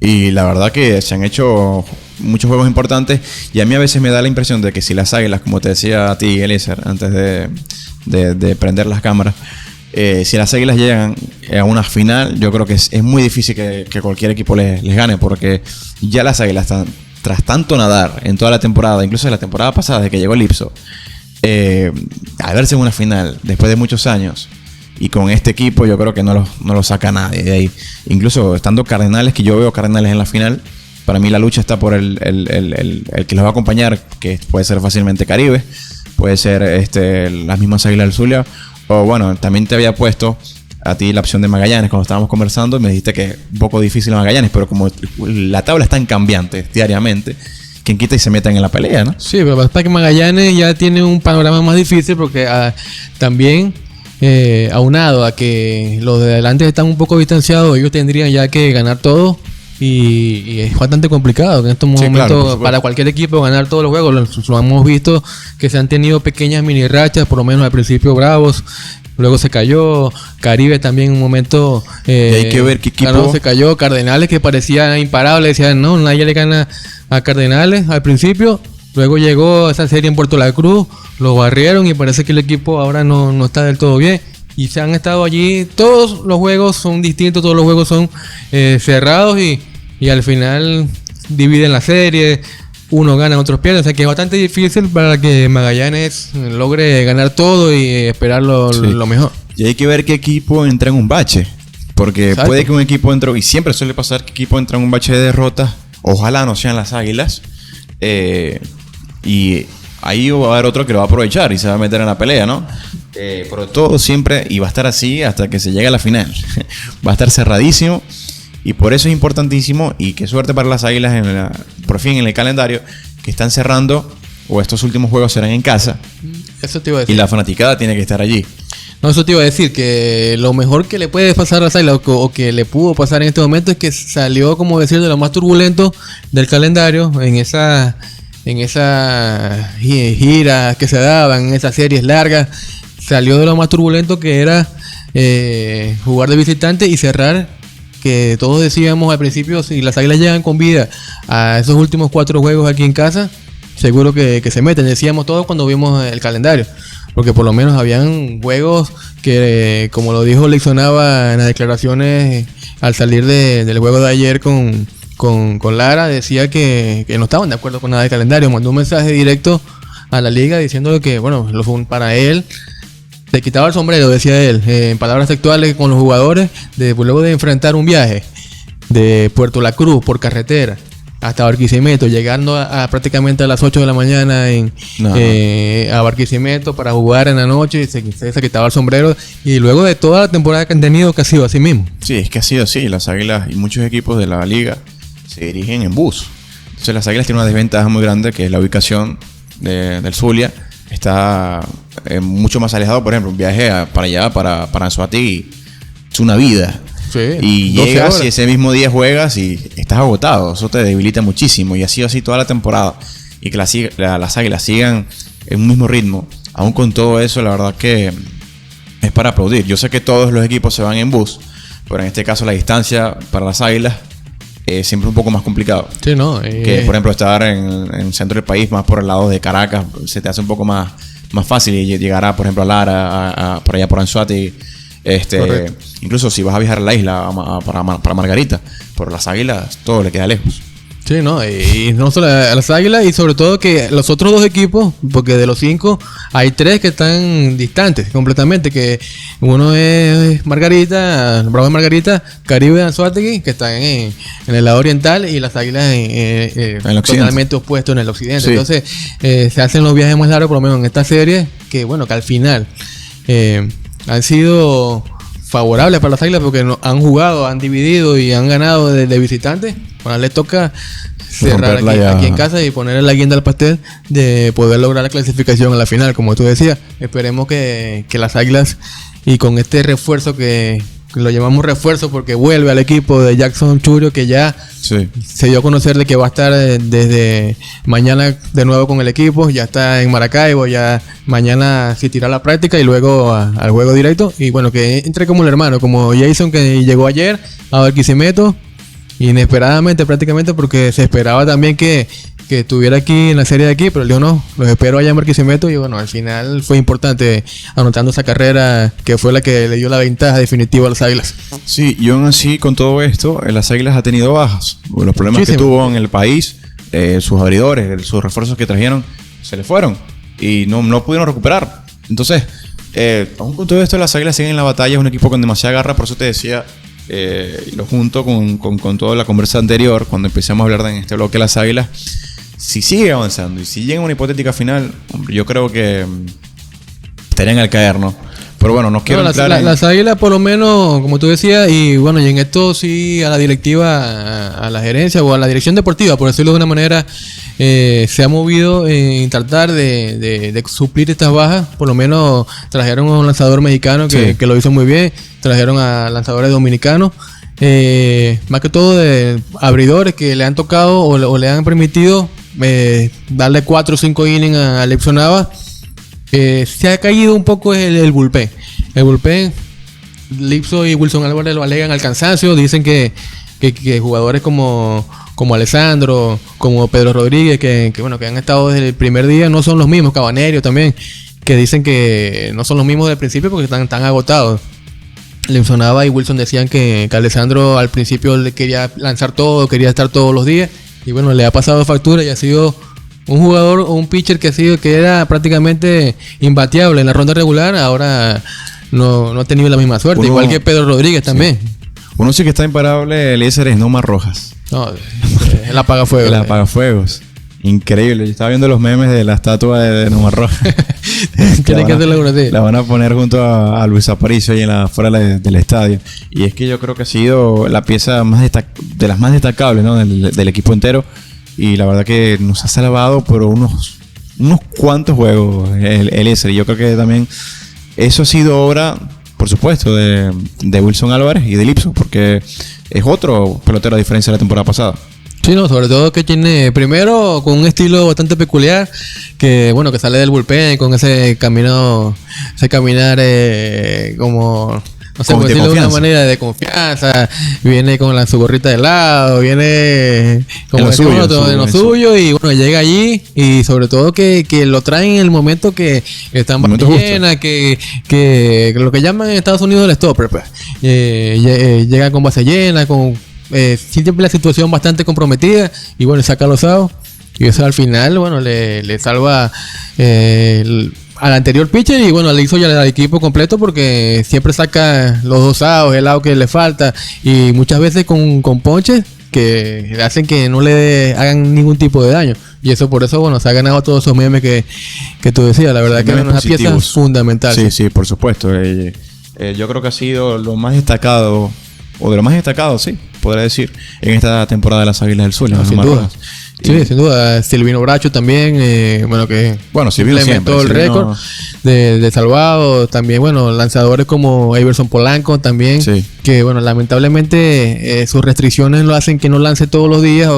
y la verdad que se han hecho muchos juegos importantes y a mí a veces me da la impresión de que si las Águilas, como te decía a ti, Eliezer, antes de prender las cámaras, si las Águilas llegan a una final, yo creo que es muy difícil que cualquier equipo les gane, porque ya las Águilas están, tras tanto nadar en toda la temporada, incluso en la temporada pasada, desde que llegó el Ipso, a verse en una final después de muchos años y con este equipo, yo creo que no lo saca nadie de ahí. Incluso estando Cardenales, que yo veo Cardenales en la final, para mí la lucha está por el que los va a acompañar, que puede ser fácilmente Caribe, puede ser las mismas Águilas del Zulia, o bueno, también te había puesto a ti la opción de Magallanes cuando estábamos conversando y me dijiste que un poco difícil Magallanes, pero como la tabla está en cambiante diariamente, quien quita y se metan en la pelea, ¿no? Sí, pero pasa que Magallanes ya tiene un panorama más difícil porque también aunado a que los de adelante están un poco distanciados, ellos tendrían ya que ganar todo y es bastante complicado en estos momentos, claro, para cualquier equipo ganar todos los juegos. Lo hemos visto que se han tenido pequeñas mini rachas, por lo menos al principio Bravos. Luego se cayó Caribe también en un momento. Y hay que ver qué equipo. Claro, se cayó Cardenales, que parecía imparable. Decían, no, nadie le gana a Cardenales al principio. Luego llegó esa serie en Puerto La Cruz, lo barrieron y parece que el equipo ahora no está del todo bien. Y se han estado allí. Todos los juegos son distintos, todos los juegos son cerrados y al final dividen la serie. Uno gana, otros pierden. O sea que es bastante difícil para que Magallanes logre ganar todo y esperar lo mejor. Y hay que ver qué equipo entra en un bache. Porque exacto, puede que un equipo entre, y siempre suele pasar que equipo entra en un bache de derrotas. Ojalá no sean las Águilas. Y ahí va a haber otro que lo va a aprovechar y se va a meter en la pelea, ¿no? Pero todo siempre, y va a estar así hasta que se llegue a la final. Va a estar cerradísimo. Y por eso es importantísimo, y qué suerte para las Águilas por fin en el calendario, que están cerrando o estos últimos juegos serán en casa. Eso te iba a decir. Y la fanaticada tiene que estar allí. No, eso te iba a decir, que lo mejor que le puede pasar a las Águilas, o que le pudo pasar en este momento, es que salió, como decir, de lo más turbulento del calendario, en esa gira que se daban, en esas series largas, salió de lo más turbulento, que era jugar de visitante y cerrar, que todos decíamos al principio, si las Águilas llegan con vida a esos últimos 4 juegos aquí en casa, seguro que se meten, decíamos todos cuando vimos el calendario. Porque por lo menos habían juegos que, como lo dijo Lixon Nava en las declaraciones al salir del juego de ayer con Lara, decía que no estaban de acuerdo con nada del calendario. Mandó un mensaje directo a la liga diciéndole que, bueno, para él se quitaba el sombrero, decía él, en palabras textuales con los jugadores, luego de enfrentar un viaje de Puerto La Cruz por carretera hasta Barquisimeto, llegando a prácticamente a las 8 de la mañana a Barquisimeto para jugar en la noche, se quitaba el sombrero, y luego de toda la temporada que han tenido, que ha sido así mismo. Sí, es que ha sido así. Las Águilas y muchos equipos de la liga se dirigen en bus. Entonces las Águilas tienen una desventaja muy grande, que es la ubicación del Zulia. Está mucho más alejado. Por ejemplo, un viaje para allá, para Anzoátegui, es una vida. Sí, y llegas y ese mismo día juegas y estás agotado. Eso te debilita muchísimo. Y ha sido así toda la temporada. Y que las Águilas sigan en un mismo ritmo, aún con todo eso, la verdad que es para aplaudir. Yo sé que todos los equipos se van en bus, pero en este caso la distancia para las Águilas es siempre un poco más complicado. Sí, ¿no? Que por ejemplo estar en el centro del país, más por el lado de Caracas, se te hace un poco más fácil, y llegar por ejemplo a Lara, por allá por Anzoátegui. Incluso si vas a viajar a la isla para Margarita, por las Águilas todo le queda lejos. Sí, ¿no? Y no solo a las Águilas, y sobre todo que los otros 2 equipos, porque de los 5 hay 3 que están distantes completamente, que uno es Margarita, Bravo de Margarita, Caribe de Anzoátegui, que están en el lado oriental, y las Águilas totalmente opuestos en el occidente. Sí. Entonces se hacen los viajes más largos, por lo menos en esta serie, que bueno, que al final han sido favorables para las Águilas, porque han jugado, han dividido y han ganado de visitantes. Ahora les toca cerrar aquí en casa y poner la guinda al pastel de poder lograr la clasificación a la final, como tú decías. Esperemos que las Águilas, y con este refuerzo que lo llamamos refuerzo porque vuelve al equipo de Jackson Churio, que ya se dio a conocer de que va a estar desde mañana de nuevo con el equipo, ya está en Maracaibo, ya mañana asistirá a la práctica y luego al juego directo, y bueno, que entre como el hermano, como Jason, que llegó ayer a Barquisimeto inesperadamente prácticamente, porque se esperaba también que estuviera aquí en la serie de aquí, pero yo no, los espero allá en Barquisimeto, y bueno, al final fue importante anotando esa carrera que fue la que le dio la ventaja definitiva a las Águilas. Sí, y aún así con todo esto, las Águilas ha tenido bajas. Los problemas que tuvo en el país, sus abridores, sus refuerzos que trajeron, se le fueron y no pudieron recuperar. Entonces, aún con todo esto, las Águilas siguen en la batalla. Es un equipo con demasiada garra, por eso te decía, y lo junto con toda la conversa anterior, cuando empezamos a hablar en este bloque de las Águilas. Si sigue avanzando y si llega a una hipotética final, hombre, yo creo que estarían al caer, ¿no? Pero bueno, no quiero entrar las Águilas, por lo menos, como tú decías, y bueno, y en esto sí a la directiva, a la gerencia o a la dirección deportiva, por decirlo de una manera, se ha movido en tratar de suplir estas bajas. Por lo menos trajeron a un lanzador mexicano que lo hizo muy bien, trajeron a lanzadores dominicanos. Más que todo de abridores que le han tocado o le han permitido darle 4 o 5 innings a Lixon Nava. Se ha caído un poco el bullpen. El bullpen, Lipso y Wilson Álvarez lo alegan al cansancio. Dicen que jugadores como Alessandro, como Pedro Rodríguez, que han estado desde el primer día, no son los mismos. Cabanerio también, que dicen que no son los mismos del principio porque están agotados. Lixon Nava y Wilson decían que Alessandro al principio le quería lanzar todo, quería estar todos los días, y bueno, le ha pasado factura y ha sido un jugador o un pitcher que era prácticamente imbateable en la ronda regular. Ahora no ha tenido la misma suerte, igual que Pedro Rodríguez también. Uno sí que está imparable, Eliezer es Nomar Rojas. No, el apagafuegos. El apagafuegos. Increíble. Yo estaba viendo los memes de la estatua de Nomar Rojas. Tienen que hacerle una así. La van a poner junto a Luis Aparicio ahí fuera del estadio. Y es que yo creo que ha sido la pieza de las más destacables, ¿no? del equipo entero. Y la verdad que nos ha salvado por unos unos cuantos juegos, Eliezer. Y yo creo que también eso ha sido obra, por supuesto, de Wilson Álvarez y de Lipso, porque es otro pelotero a diferencia de la temporada pasada. Sí, no, sobre todo que tiene, primero, con un estilo bastante peculiar, que bueno, que sale del bullpen con ese camino, ese caminar como, no sé, por decirlo de una manera, de confianza. Viene con su gorrita de lado, viene como en lo suyo, y bueno, llega allí, y sobre todo que lo traen en el momento que están bastante llena, que lo que llaman en Estados Unidos el stopper, pues. Llega con base llena, con siempre la situación bastante comprometida, y bueno, saca los outs, y eso al final, bueno, le salva al anterior pitcher, y bueno, le hizo ya al equipo completo, porque siempre saca los 2 outs, el out que le falta, y muchas veces con ponches que hacen que no le hagan ningún tipo de daño, y eso por eso, bueno, se ha ganado todos esos memes que tú decías. La verdad que es una pieza fundamental. Sí, por supuesto. Yo creo que ha sido lo más destacado, o de lo más destacado, sí, podría decir, en esta temporada de las Águilas del Zulia. Sin duda. Sí, sin duda. Silvino Bracho también, Silvino le inventó el récord de salvado. También, bueno, lanzadores como Everson Polanco también, que bueno, lamentablemente sus restricciones lo hacen que no lance todos los días,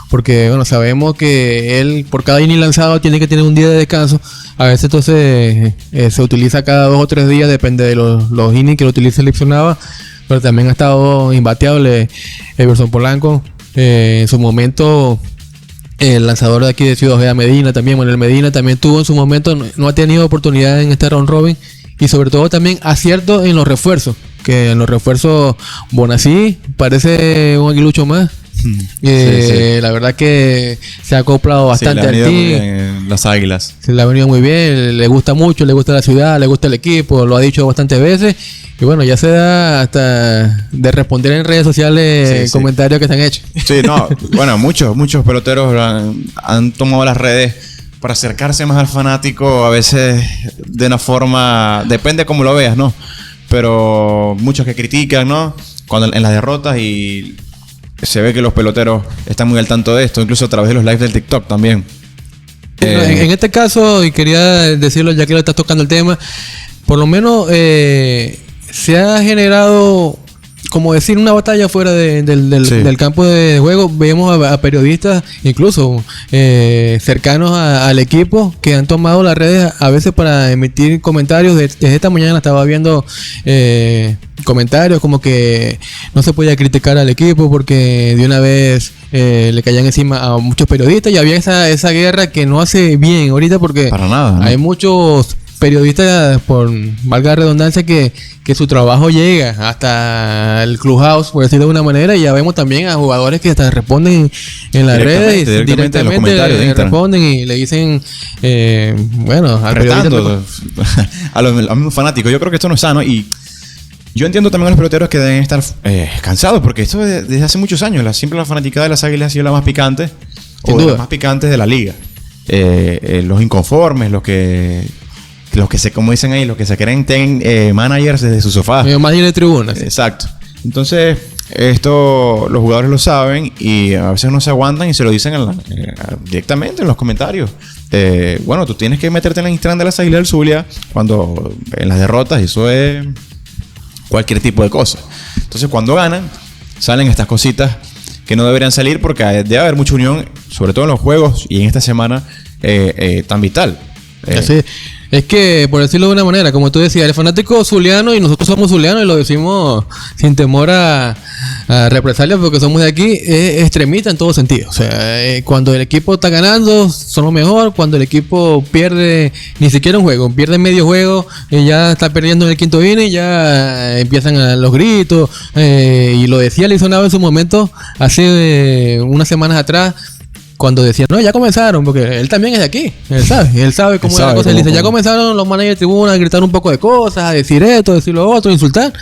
porque bueno, sabemos que él por cada inning lanzado tiene que tener un día de descanso. A veces entonces se utiliza cada 2 o 3 días, depende de los innings que lo utilice Lipso Nava. Pero también ha estado imbateable Everson Polanco. En su momento, el lanzador de aquí de Ciudad Ojeda, Medina también. Bueno, el Medina también tuvo en su momento, no ha tenido oportunidad en este round robin. Y sobre todo también acierto en los refuerzos. Que en los refuerzos Bonací parece un aguilucho más. La verdad que se ha acoplado bastante al team. Las Águilas. Se le ha venido muy bien, le gusta mucho, le gusta la ciudad, le gusta el equipo, lo ha dicho bastantes veces. Y bueno, ya se da hasta de responder en redes sociales comentarios que se han hecho. Sí, no, bueno, muchos peloteros han tomado las redes para acercarse más al fanático, a veces de una forma, depende cómo lo veas, ¿no? Pero muchos que critican, ¿no? Cuando en las derrotas, y se ve que los peloteros están muy al tanto de esto, incluso a través de los lives del TikTok también. En este caso, y quería decirlo ya que lo estás tocando el tema, por lo menos se ha generado, como decir, una batalla fuera del campo de juego. Vemos a periodistas, incluso cercanos al equipo, que han tomado las redes a veces para emitir comentarios. Desde esta mañana estaba viendo comentarios como que no se podía criticar al equipo porque de una vez le caían encima a muchos periodistas, y había esa guerra que no hace bien ahorita, porque para nada, ¿no? Hay muchos periodistas, por valga la redundancia, que su trabajo llega hasta el clubhouse, por decirlo de una manera, y ya vemos también a jugadores que hasta responden en las redes, directamente en los comentarios le responden y le dicen al periodista, a los mismos fanáticos. Yo creo que esto no es sano, y yo entiendo también a los peloteros que deben estar cansados, porque esto desde hace muchos años, siempre la fanaticada de las Águilas ha sido la más picante, de las más picantes de la liga. Los inconformes, los que se, como dicen ahí, los que se creen managers desde su sofá. Manager de tribunas. Exacto. Entonces, esto los jugadores lo saben, y a veces no se aguantan y se lo dicen directamente en los comentarios. Bueno, tú tienes que meterte en el Instagram de las Águilas del Zulia cuando en las derrotas, y eso es cualquier tipo de cosa. Entonces, cuando ganan, salen estas cositas que no deberían salir, porque debe haber mucha unión, sobre todo en los juegos y en esta semana tan vital. Así es que, por decirlo de una manera, como tú decías, el fanático zuliano, y nosotros somos zulianos y lo decimos sin temor a represalias, porque somos de aquí, es extremista en todo sentido. O sea, cuando el equipo está ganando, son lo mejor. Cuando el equipo pierde ni siquiera un juego, pierde medio juego, ya está perdiendo en el quinto inning, ya empiezan los gritos. Y lo decía Lipso Nava en su momento, hace unas semanas atrás, cuando decían, no, ya comenzaron, porque él también es de aquí, él sabe cómo es la cosa. Él dice, ya comenzaron los managers de tribuna a gritar un poco de cosas, a decir esto, decir lo otro, insultar.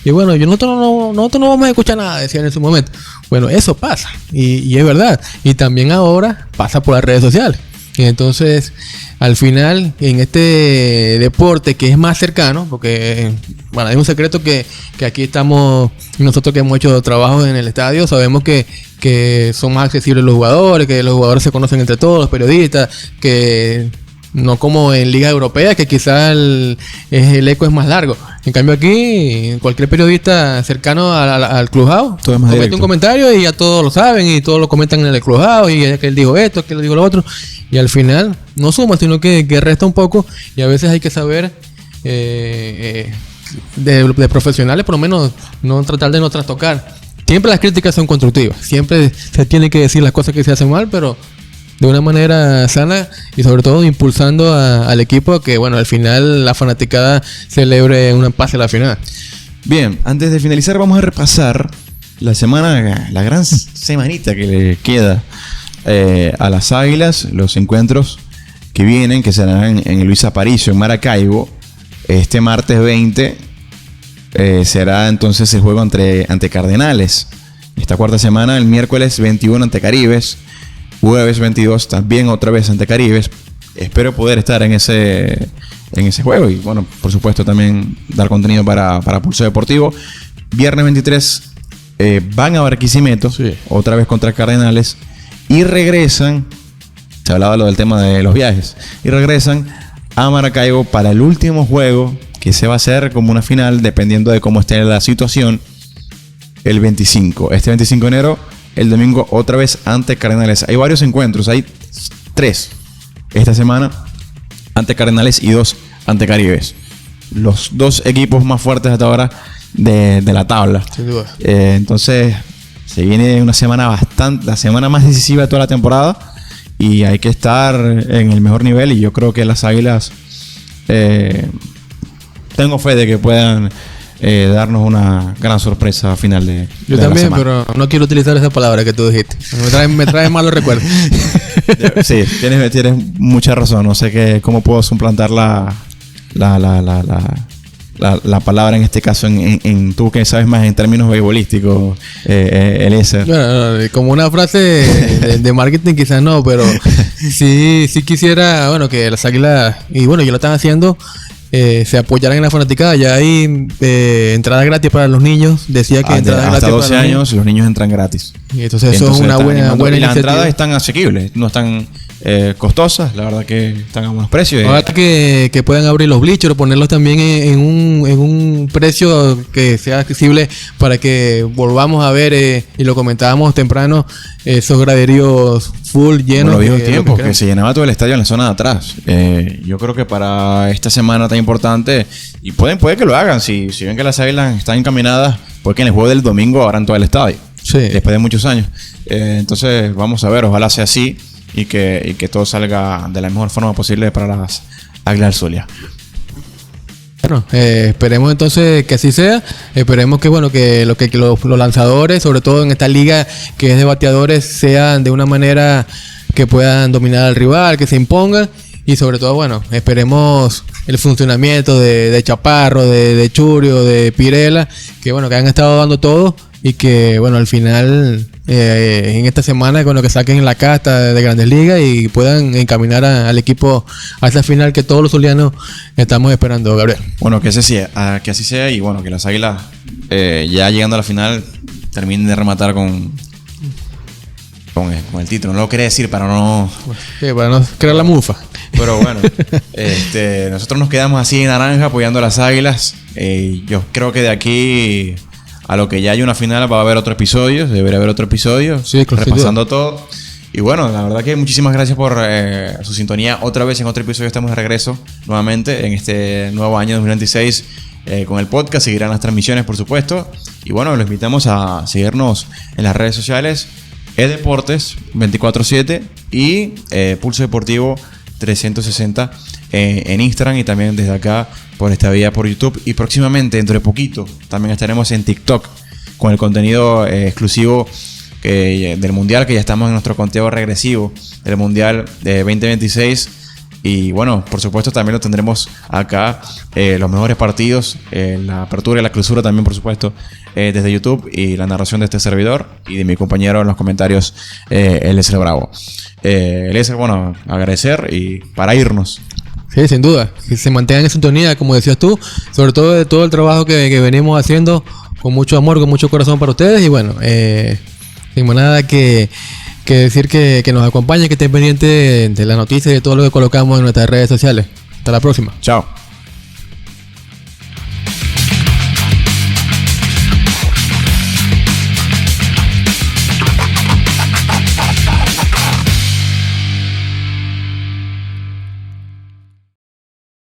Y bueno, nosotros no vamos a escuchar nada, decían en su momento. Bueno, eso pasa, y es verdad. Y también ahora pasa por las redes sociales. Y entonces, al final, en este deporte que es más cercano, porque bueno, hay un secreto que aquí estamos, nosotros que hemos hecho trabajos en el estadio, sabemos que son más accesibles los jugadores, que los jugadores se conocen entre todos, los periodistas, que No como en ligas europeas, que quizás el eco es más largo. En cambio aquí, cualquier periodista cercano al Clubhouse comenta un comentario y ya todos lo saben y todos lo comentan en el Clubhouse, y que él dijo esto, que él dijo lo otro, y al final no suma, sino que resta un poco, y a veces hay que saber de profesionales, por lo menos no tratar de no trastocar. Siempre las críticas son constructivas, siempre se tiene que decir las cosas que se hacen mal, pero de una manera sana, y sobre todo impulsando al equipo a que, bueno, al final la fanaticada celebre un pase a la final. Bien, antes de finalizar vamos a repasar la semana, la gran semanita que le queda a las Águilas, los encuentros que vienen, que serán en Luis Aparicio, en Maracaibo. Este martes 20 será entonces el juego ante Cardenales. Esta cuarta semana, el miércoles 21 ante Caribes. Jueves 22 también otra vez ante Caribes. Espero poder estar en ese juego y, bueno, por supuesto también dar contenido para Pulso Deportivo. Viernes 23 van a Barquisimeto, sí, otra vez contra Cardenales, y regresan, se hablaba del tema de los viajes, y regresan a Maracaibo para el último juego, que se va a hacer como una final dependiendo de cómo esté la situación, el 25. Este 25 de enero, el domingo, otra vez ante Cardenales. Hay varios encuentros, hay 3 esta semana ante Cardenales y 2 ante Caribes. Los 2 equipos más fuertes hasta ahora de la tabla. Sin duda. Entonces, se viene una semana la semana más decisiva de toda la temporada, y hay que estar en el mejor nivel, y yo creo que las Águilas tengo fe de que puedan darnos una gran sorpresa a final de Yo también, pero no quiero utilizar esa palabra que tú dijiste. Me trae malos recuerdos. Sí, tienes mucha razón. No sé cómo puedo suplantar la palabra en este caso en tú que sabes más en términos beisbolísticos, Eliezer. Bueno, como una frase de marketing quizás no, pero sí quisiera, bueno, que las Águilas, y bueno, yo lo están haciendo, se apoyaran en la fanaticada. Ya hay entrada gratis para los niños. Decía que entrada gratis hasta 12 años los niños entran gratis. Y entonces eso es una buena y las entradas están asequibles, no están costosas, la verdad que están a buenos precios. Ahora que puedan abrir los bleachers o ponerlos también en un precio que sea accesible, para que volvamos a ver, y lo comentábamos temprano, esos graderíos full llenos. Lo vieron tiempos que se llenaba todo el estadio en la zona de atrás. Yo creo que para esta semana tan importante, y puede que lo hagan, si ven que las Águilas están encaminadas, porque en el juego del domingo abran todo el estadio, sí, después de muchos años. Entonces vamos a ver, ojalá sea así, y que todo salga de la mejor forma posible para las Águilas del Zulia. Bueno, esperemos entonces que así sea. Esperemos que los lanzadores, sobre todo en esta liga que es de bateadores, sean de una manera que puedan dominar al rival, que se impongan, y sobre todo, bueno, esperemos el funcionamiento de Chaparro, de Churio, de Pirela, que bueno, que han estado dando todo, y que bueno, al final en esta semana, con lo que saquen la casta de Grandes Ligas y puedan encaminar al equipo a esa final que todos los zulianos estamos esperando, Gabriel. Bueno, que así sea, y bueno, que las Águilas ya llegando a la final terminen de rematar con el título. No lo quería decir para no crear la mufa. Pero bueno, nosotros nos quedamos así en naranja apoyando a las Águilas. Yo creo que de aquí a lo que ya hay una final va a haber otro episodio. Debería haber otro episodio, sí, repasando todo. Y bueno, la verdad que muchísimas gracias por su sintonía. Otra vez en otro episodio estamos de regreso nuevamente en este nuevo año 2026 con el podcast. Seguirán las transmisiones, por supuesto. Y bueno, los invitamos a seguirnos en las redes sociales, eDeportes 24/7 y Pulso Deportivo 360 en Instagram, y también desde acá por esta vía por YouTube, y próximamente, dentro de poquito, también estaremos en TikTok con el contenido exclusivo del Mundial, que ya estamos en nuestro conteo regresivo del Mundial de 2026. Y bueno, por supuesto también lo tendremos acá, los mejores partidos, la apertura y la clausura también, por supuesto, desde YouTube, y la narración de este servidor y de mi compañero en los comentarios, Eliezer Bravo. Eliezer, bueno, agradecer y para irnos. Sí, sin duda, que se mantengan en sintonía, como decías tú, sobre todo de todo el trabajo que venimos haciendo con mucho amor, con mucho corazón para ustedes. Y bueno, sin más nada que que decir que nos acompañen, que estén pendientes de las noticias y de todo lo que colocamos en nuestras redes sociales. Hasta la próxima. Chao.